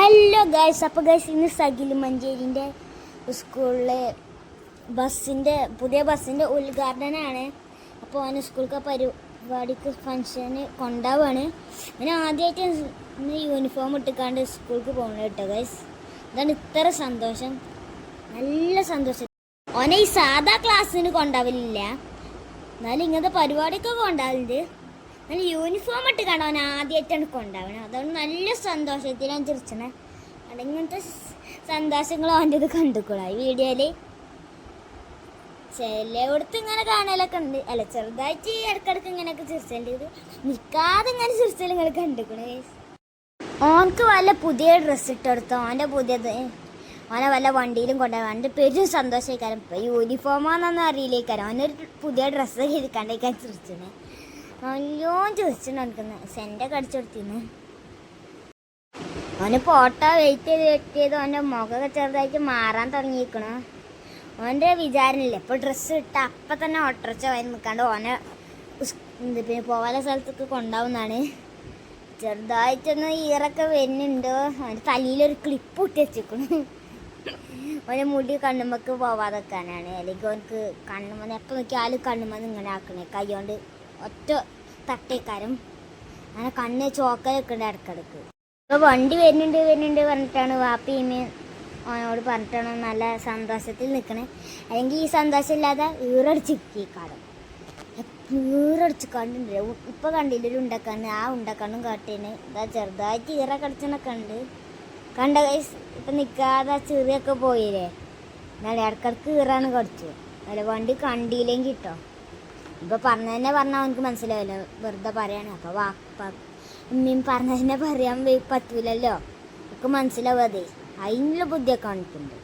Hello guys. അപ്പോൾ guys ഇന്ന് സഗിൽ മഞ്ചേരിൻ്റെ സ്കൂളിലെ പുതിയ ബസ്സിൻ്റെ ഉദ്ഘാടനമാണ്. അപ്പോൾ അവന് സ്കൂൾക്ക് പരിപാടിക്ക് ഫംഗ്ഷന് കൊണ്ടുപോവാണ്. അവന് ആദ്യമായിട്ട് ഇന്ന് യൂണിഫോം ഇട്ടിക്കാണ്ട് സ്കൂൾക്ക് പോകണം കേട്ടോ ഗൈസ്. അതാണ് ഇത്ര സന്തോഷം, നല്ല സന്തോഷം. അവനെ ഈ സാധാ ക്ലാസ്സിന് കൊണ്ടുപോവില്ല, എന്നാലും ഇങ്ങനത്തെ പരിപാടിയൊക്കെ കൊണ്ടുപോകുന്നുണ്ട്. നല്ല യൂണിഫോം ഇട്ട് കണ്ടോ അവൻ ആദ്യമായിട്ടാണ് കൊണ്ടുപോകണം. അതുകൊണ്ട് നല്ല സന്തോഷത്തിലാണ് ചിരിച്ചണേ. ഇങ്ങനത്തെ സന്തോഷങ്ങൾ അവൻ്റെ ഇത് കണ്ടുകൂടാ ഈ വീഡിയോയിൽ. ചിലയിടത്ത് ഇങ്ങനെ കാണലൊക്കെ ഉണ്ട്, അല്ല ചെറുതായിട്ട് ഇടക്കിടക്ക് ഇങ്ങനെയൊക്കെ ചിരിച്ചേണ്ടത്, നിൽക്കാതെ ഇങ്ങനെ ചിരിച്ചാൽ നിങ്ങൾ കണ്ടുക്കണേ. ഓനക്ക് വല്ല പുതിയ ഡ്രസ്സ് ഇട്ടെടുത്തോ, ഓനെ വല്ല വണ്ടിയിലും കൊണ്ടുപോയി അവൻ്റെ പെരും സന്തോഷമായിക്കാരം. ഇപ്പം യൂണിഫോമാണെന്നൊന്നും അറിയില്ലേക്കാരം. അവനൊരു പുതിയ ഡ്രസ്സൊക്കെ ഇരിക്കാണ്ടേക്കാൻ ചിരിച്ചണേ. നല്ലോണം ചോദിച്ചിട്ടുണ്ട് എനിക്കൊന്ന് സെൻ്റൊക്കെ അടിച്ചു കൊടുത്തിന്ന്. അവന് ഫോട്ടോ വെയിറ്റ് ചെയ്ത് അവൻ്റെ മുഖമൊക്കെ ചെറുതായിട്ട് മാറാൻ തുടങ്ങിയിരിക്കണം. അവൻ്റെ വിചാരമില്ല ഇപ്പോൾ ഡ്രസ്സ് ഇട്ട അപ്പം തന്നെ ഓട്ടർച്ച വരി നിൽക്കാണ്ട് ഓനെ പിന്നെ പോകാനുള്ള സ്ഥലത്തൊക്കെ കൊണ്ടുപോകുന്നതാണ്. ചെറുതായിട്ടൊന്ന് ഈറൊക്കെ വരുന്നുണ്ട്. അവൻ്റെ തലയിലൊരു ക്ലിപ്പ് ഇട്ട് വെച്ചിരിക്കണം. അവൻ്റെ മുടി കണ്ണുമ്മക്ക് പോവാതെക്കാനാണ്. അല്ലെങ്കിൽ അവനക്ക് കണ്ണുമ്മന്ന് എപ്പോൾ നോക്കിയാലും കണ്ണുമ്മന്ന് ഇങ്ങനെ ആക്കണേ, കൈ കൊണ്ട് ഒറ്റ തട്ടേക്കാരും അങ്ങനെ കണ്ണ് ചോക്കലൊക്കെ ഉണ്ട് ഇടക്കിടക്ക്. ഇപ്പോൾ വണ്ടി വരുന്നുണ്ട് പറഞ്ഞിട്ടാണ് വാപ്പിയമ്മയും അവനോട് പറഞ്ഞിട്ടാണ് നല്ല സന്തോഷത്തിൽ നിൽക്കണേ. അല്ലെങ്കിൽ ഈ സന്തോഷമില്ലാതെ ഈറടിച്ചിരിക്കാടും ഈറടിച്ച് കണ്ടിട്ടുണ്ട്. ഇപ്പോൾ കണ്ടില്ല ഒരു ഉണ്ടക്കണ്ണ്, ആ ഉണ്ടക്കണ്ണും കാട്ടേന് ഇതാ ചെറുതായിട്ട് ഈറ കടിച്ചണൊക്കെ ഉണ്ട്. കണ്ട കൈസ് ഇപ്പം നിൽക്കാതെ ചെറിയൊക്കെ പോയില്ലേ, എന്നാലും ഇടക്കിടക്ക് ഈറാണ് കടിച്ചു. അല്ല വണ്ടി കണ്ടിയില്ലെങ്കിൽ കിട്ടോ. ഇപ്പോൾ പറഞ്ഞതന്നെ പറഞ്ഞാൽ അവനക്ക് മനസ്സിലാവില്ല, വെറുതെ പറയാണ്. അപ്പോൾ ഉമ്മയും പറഞ്ഞതന്നെ പറയാൻ പറ്റൂലല്ലോ, ഒക്കെ മനസ്സിലാവാതെ അതിനുള്ള ബുദ്ധിയൊക്കെ കാണിക്കുന്നുണ്ട്.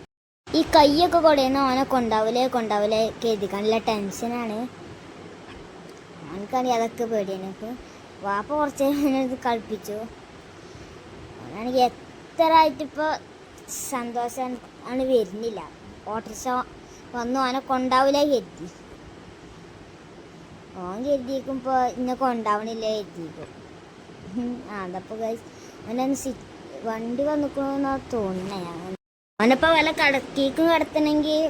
ഈ കൈയൊക്കെ കൊടയുന്ന ഓനെ കൊണ്ടാവില്ലേ കരുതിക്കാനുള്ള ടെൻഷനാണ്. അവനക്കാണെങ്കിൽ അതൊക്കെ പേടിയാണ്. ഇപ്പോൾ വാപ്പ കുറച്ച് ഇത് കളിപ്പിച്ചു. അവനാണെങ്കിൽ എത്ര ആയിട്ടിപ്പോൾ സന്തോഷം ആണ് വരുന്നില്ല. ഓട്ടോറിക്ഷ വന്നു ഓനെ കൊണ്ടാവില്ല കരുതി. ഓൻ കരുതിയിരിക്കുമ്പോൾ ഇന്നെ കൊണ്ടാവണില്ല കരുതിയിരിക്കും. അതപ്പോൾ അവനൊന്ന് വണ്ടി വന്നിക്കണമെന്നാ തോന്നുന്നേ. ഓനപ്പോൾ വല്ല കേക്കും കിടത്തണമെങ്കിൽ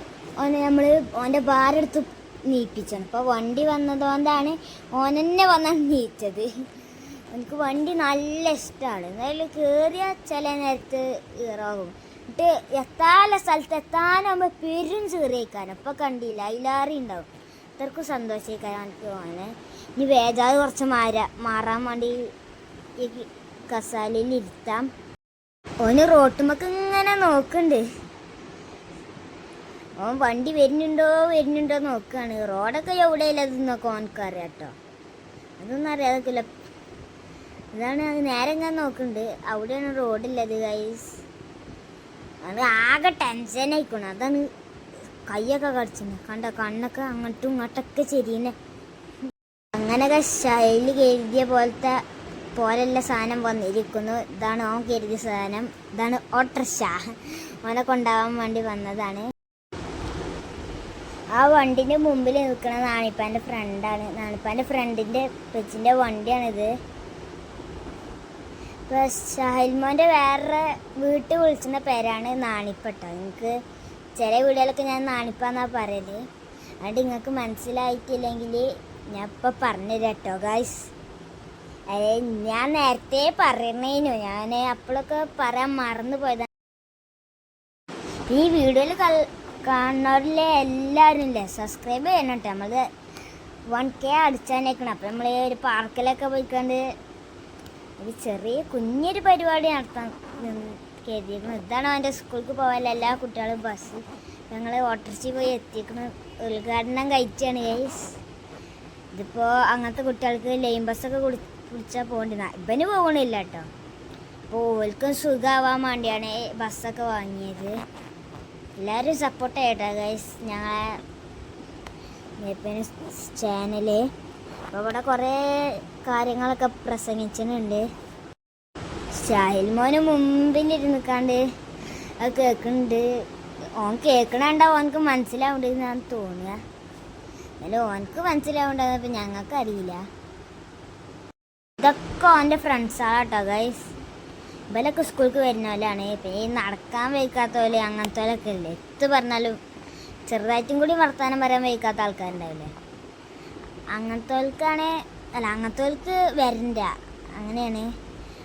ഓൻ്റെ ഭാരം എടുത്ത് നീപ്പിച്ചാണ്. ഇപ്പോൾ വണ്ടി വന്നതുകൊണ്ടാണ് ഓനെന്നെ വന്നാണ് നീച്ചത്. എനിക്ക് വണ്ടി നല്ല ഇഷ്ടമാണ്. എന്നാലും കയറിയാൽ ചില നേരത്ത് ഈറാകും. എന്നിട്ട് എത്താനുള്ള സ്ഥലത്ത് എത്താനാകുമ്പോൾ പെരും ചീറിയേക്കാനും. അപ്പോൾ കണ്ടില്ല അതിലാറി ഉണ്ടാവും. അത്രക്കും സന്തോഷിക്കാൻ എനിക്ക് തോന്നുന്നത്. ഇനി വേജാത് കുറച്ച് മാറാൻ വേണ്ടി ഈ കസാലയിൽ ഇരുത്താം. ഓന് റോട്ടുമ്മക്ക് ഇങ്ങനെ നോക്കുന്നുണ്ട്. ഓൻ വണ്ടി വരുന്നുണ്ടോ നോക്കുകയാണ്. റോഡൊക്കെ എവിടെയല്ലതെന്നൊക്കെ ഓനക്കറിയാം കേട്ടോ, അതൊന്നും അറിയാതൊക്കില്ല. അതാണ് അത് നേരെ ഇങ്ങനെ നോക്കുന്നുണ്ട്, അവിടെയാണ് റോഡില്ലത് ഗൈസ്. അത് ആകെ ടെൻഷൻ ആയിക്കണം. അതാണ് കൈയൊക്കെ കടിച്ചിന് കണ്ട, കണ്ണൊക്കെ അങ്ങോട്ടും ഇങ്ങോട്ടൊക്കെ ചെരിയുന്നെ. അങ്ങനെയൊക്കെ ശൈലി കരുതിയ പോലെയുള്ള സാധനം വന്നിരിക്കുന്നു. ഇതാണ് ഓൻ കരുതിയ സാധനം. ഇതാണ് ഓട്ടർഷ. ഓനെ കൊണ്ടുപോകാൻ വേണ്ടി വന്നതാണ്. ആ വണ്ടിൻ്റെ മുമ്പിൽ നിൽക്കുന്ന നാണിപ്പാൻ്റെ ഫ്രണ്ടാണ്. നാണിപ്പാൻ്റെ ഫ്രണ്ടിൻ്റെ പെച്ചിൻ്റെ വണ്ടിയാണിത്. ഇപ്പോൾ ഷാഹിൽമോൻ്റെ വേറെ വീട്ടിൽ വിളിച്ചുന്ന പേരാണ് നാണിപ്പട്ടോ. നിങ്ങൾക്ക് ചില വീടുകളൊക്കെ ഞാൻ നാണിപ്പാന്നാണ് പറയല്. അതുകൊണ്ട് നിങ്ങൾക്ക് മനസ്സിലായിട്ടില്ലെങ്കിൽ ഞാൻ ഇപ്പോൾ പറഞ്ഞുതരാം കേട്ടോ ഗൈസ്. ഞാൻ നേരത്തെ പറയുന്നതിനു ഞാൻ അപ്പോഴൊക്കെ പറയാൻ മറന്നു പോയതാണ്. ഈ വീഡിയോയിൽ കാണുന്നവരിലെ എല്ലാവരും ഇല്ലേ സബ്സ്ക്രൈബ് ചെയ്യണം കേട്ടോ. നമ്മൾ 1K അടിച്ചാനേക്കണം. അപ്പോൾ നമ്മൾ ഒരു പാർക്കിലൊക്കെ പോയിക്കൊണ്ട് ഒരു കുഞ്ഞൊരു പരിപാടി നടത്താൻ കരുതിയിരിക്കണം. ഇതാണ് അവൻ്റെ സ്കൂൾക്ക് പോകാൻ എല്ലാ കുട്ടികളും ബസ്. ഞങ്ങൾ ഓട്ടോറിക്ഷയിൽ പോയി എത്തിക്കണം. ഉദ്ഘാടനം കഴിച്ചാണ് ഗൈസ്. ഇതിപ്പോൾ അങ്ങനത്തെ കുട്ടികൾക്ക് ലൈൻ ബസ്സൊക്കെ കുടിച്ചാൽ പോകേണ്ടി ഇവന് പോകണില്ല കേട്ടോ. അപ്പോൾ ഓൽക്കും സുഖമാവാൻ വേണ്ടിയാണ് ബസ്സൊക്കെ വാങ്ങിയത്. എല്ലാവരും സപ്പോർട്ട് ചെയ്യട്ടോ ഗൈസ് ഞങ്ങളെ ചാനല്. അപ്പോൾ ഇവിടെ കുറേ കാര്യങ്ങളൊക്കെ പ്രസംഗിച്ചിട്ടുണ്ട്. ഷാഹിൽമോന് മുമ്പിലിരുന്നിക്കാണ്ട് അത് കേൾക്കുന്നുണ്ട്. ഓൻ കേൾക്കണുണ്ടാവും, ഓനക്ക് മനസ്സിലാവുണ്ടെന്നാണ് തോന്നുക. എന്നാലും ഓനക്ക് മനസ്സിലാവുണ്ടാകുന്നപ്പോൾ ഞങ്ങൾക്ക് അറിയില്ല. ഇതൊക്കെ ഓൻ്റെ ഫ്രണ്ട്സാണ് കേട്ടോ ഗൈസ്. ഇവലൊക്കെ സ്കൂൾക്ക് വരുന്നവരാണ്. പിന്നെ ഈ നടക്കാൻ വയ്ക്കാത്ത പോലെ അങ്ങനത്തെ പോലൊക്കെ ഇല്ലേ, എത്ത് പറഞ്ഞാലും ചെറുതായിട്ടും കൂടി വർത്തമാനം പറയാൻ വയ്ക്കാത്ത ആൾക്കാരുണ്ടാവില്ലേ, അങ്ങനത്തെ വരണ്ട. അങ്ങനെയാണ്.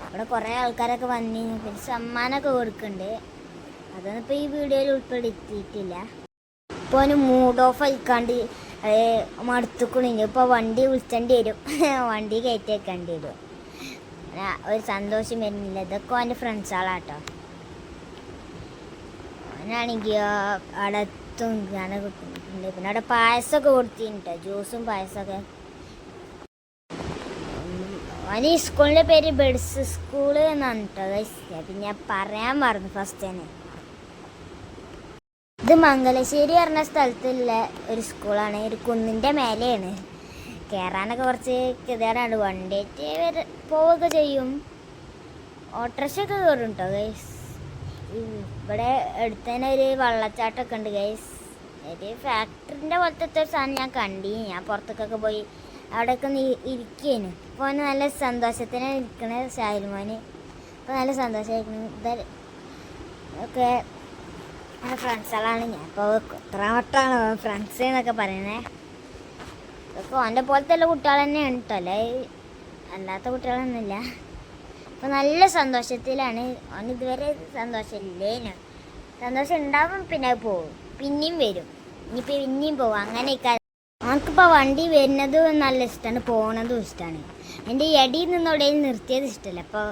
ഇവിടെ കുറേ ആൾക്കാരൊക്കെ വന്ന് പിന്നെ സമ്മാനമൊക്കെ കൊടുക്കുന്നുണ്ട്. അതൊന്നും ഇപ്പോൾ ഈ വീഡിയോയിൽ ഉൾപ്പെടുത്തിയിട്ടില്ല. ഇപ്പോൾ അവന് മൂഡ് ഓഫ് ആയിക്കാണ്ട് മടുത്തുക്കണില്ല. ഇപ്പോൾ വണ്ടി വിളിച്ചേണ്ടി വരും, വണ്ടി കയറ്റി വെക്കേണ്ടി വരും. ഒരു സന്തോഷം വരുന്നില്ല. ഇതൊക്കെ അവൻ്റെ ഫ്രണ്ട്സുകളാട്ടോ. അവനാണെങ്കിൽ അവിടെ എത്തും ഇങ്ങനെ കിട്ടുന്നുണ്ട്. പിന്നെ അവിടെ പായസമൊക്കെ കൊടുത്തിട്ടോ, ജ്യൂസും പായസമൊക്കെ. അവന് ഈ സ്കൂളിൻ്റെ പേര് ബെഡ്സ് സ്കൂള് എന്നാണ് കേട്ടോ. പിന്നെ ഞാൻ പറയാൻ മറന്നു ഫസ്റ്റ് തന്നെ. ഇത് മംഗലശ്ശേരി പറഞ്ഞ സ്ഥലത്തുള്ള ഒരു സ്കൂളാണ്. ഒരു കുന്നിൻ്റെ മേലെയാണ്. കയറാനൊക്കെ കുറച്ച് കിതറാണ്. വണ്ടിയിട്ട് പോവുകയൊക്കെ ചെയ്യും. ഓട്ടോറിക്ഷയൊക്കെ കയറും കേട്ടോ ഗൈസ്. ഇവിടെ അടുത്ത് തന്നെ ഒരു വെള്ളച്ചാട്ടമൊക്കെ ഉണ്ട് ഗൈസ്. ഒരു ഫാക്ടറിൻ്റെ പോലത്തെ ഒരു സാധനം ഞാൻ കണ്ടിന്. ഞാൻ പുറത്തേക്കൊക്കെ പോയി അവിടെയൊക്കെ ഒന്ന് ഇരിക്കേനു. ഇപ്പോൾ അവന് നല്ല സന്തോഷത്തിന് ഇരിക്കണ ഷാഹിൽമോന്. അപ്പോൾ നല്ല സന്തോഷമായിരിക്കുന്നു. ഇതൊക്കെ എൻ്റെ ഫ്രണ്ട്സുകളാണ്. ഞാൻ ഇപ്പോൾ എത്ര വട്ടമാണ് ഫ്രണ്ട്സ് എന്നൊക്കെ പറയുന്നത്. ഇതൊക്കെ അവൻ്റെ പോലത്തെ എല്ലാ കുട്ടികൾ തന്നെയാണ് കേട്ടോ, അല്ലേ അല്ലാത്ത കുട്ടികളൊന്നുമില്ല. അപ്പോൾ നല്ല സന്തോഷത്തിലാണ്. അവൻ ഇതുവരെ സന്തോഷമില്ലേനു. സന്തോഷം ഉണ്ടാവും, പിന്നെ പോകും, പിന്നെയും വരും, ഇനിയിപ്പോൾ പിന്നെയും പോകും. അങ്ങനെയൊക്കെ അവനക്കിപ്പോൾ വണ്ടി വരുന്നതും നല്ല ഇഷ്ടമാണ്, പോണതും ഇഷ്ടമാണ്. എൻ്റെ ഇടയിൽ നിന്നോടെയും നിർത്തിയത് ഇഷ്ടമല്ല. അപ്പോൾ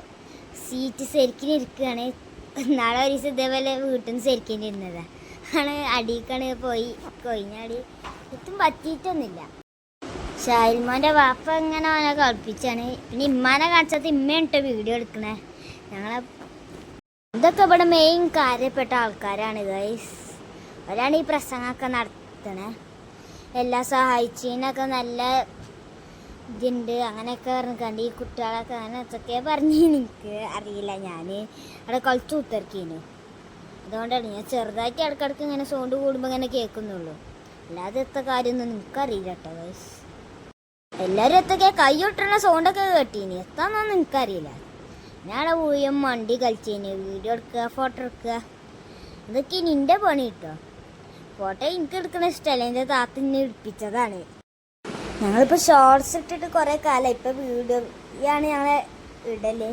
സീറ്റ് ശരിക്കും ഇരിക്കുകയാണ്. നാളെ ഒരു ദിവസം ഇതേപോലെ വീട്ടിൽ നിന്ന് ശരിക്കും ഇരുന്നതാണ്. അടിയിക്കാണ് പോയി കൊയിഞ്ഞാടി എത്തും പറ്റിയിട്ടൊന്നുമില്ല. ഷാഹിൽമോൻ്റെ വാപ്പ ഇങ്ങനെ അവനെ കളിപ്പിച്ചാണ്. പിന്നെ ഇമ്മാനെ കാണിച്ചത് ഇമ്മയുണ്ട് വീഡിയോ എടുക്കണേ. ഇതൊക്കെ ഇവിടെ മെയിൻ കാര്യപ്പെട്ട ആൾക്കാരാണ് ഗൈസ്. അവരാണ് ഈ പ്രസംഗമൊക്കെ നടത്തണേ. എല്ലാം സഹായിച്ചതിനൊക്കെ നല്ല ഇതുണ്ട് അങ്ങനെയൊക്കെ പറഞ്ഞിട്ടുണ്ട്. ഈ കുട്ടികളൊക്കെ അങ്ങനെ എന്തൊക്കെ പറഞ്ഞ് എനിക്ക് അറിയില്ല. ഞാൻ അവിടെ കളിച്ച് ഉത്തർക്കീന്. അതുകൊണ്ടാണ് ഞാൻ ചെറുതായിട്ട് ഇടയ്ക്കിടയ്ക്ക് ഇങ്ങനെ സൗണ്ട് കൂടുമ്പോൾ ഇങ്ങനെ കേൾക്കുന്നുള്ളൂ. അല്ലാതെ എത്ര കാര്യമൊന്നും എനിക്കറിയില്ല കേട്ടോ ഗൈസ്. എല്ലാവരും എത്തൊക്കെ കൈയൊട്ടുന്ന സൗണ്ടൊക്കെ കേട്ടീനി, എത്താന്നൊന്നും എനിക്കറിയില്ല. ഞാൻ ഊയം വണ്ടി കളിച്ചേന്, വീഡിയോ എടുക്കുക, ഫോട്ടോ എടുക്കുക, ഇതൊക്കെ നിൻ്റെ പണി കിട്ടോ. ഫോട്ടോ എനിക്ക് എടുക്കണ ഇഷ്ടമല്ല, എൻ്റെ താത്തന്നെ എടുപ്പിച്ചതാണ്. ഞങ്ങളിപ്പോൾ ഷോർട്സ് ഇട്ടിട്ട് കുറേ കാലമായി. ഇപ്പോൾ വീഡിയോയാണ് ഞങ്ങളെ ഇടല്.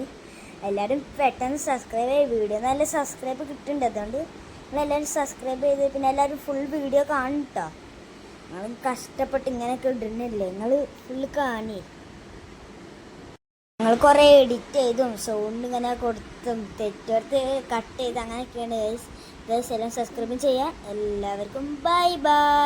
എല്ലാവരും പെട്ടെന്ന് സബ്സ്ക്രൈബ് ചെയ്ത് വീഡിയോ നല്ല സബ്സ്ക്രൈബ് കിട്ടുന്നുണ്ട്. അതുകൊണ്ട് നിങ്ങളെല്ലാവരും സബ്സ്ക്രൈബ് ചെയ്ത് പിന്നെ എല്ലാവരും ഫുൾ വീഡിയോ കാണും കേട്ടോ. നിങ്ങൾ കഷ്ടപ്പെട്ട് ഇങ്ങനെയൊക്കെ ഇടുന്നില്ലേ, നിങ്ങൾ ഫുള്ള് കാണി. ഞങ്ങൾ കുറേ എഡിറ്റ് ചെയ്തും സൗണ്ട് ഇങ്ങനെ കൊടുത്തും തെറ്റെടുത്ത് കട്ട് ചെയ്ത് അങ്ങനെയൊക്കെയാണ് ഗൈസ്. എല്ലാം സബ്സ്ക്രൈബ് ചെയ്യാം. എല്ലാവർക്കും ബൈ ബൈ.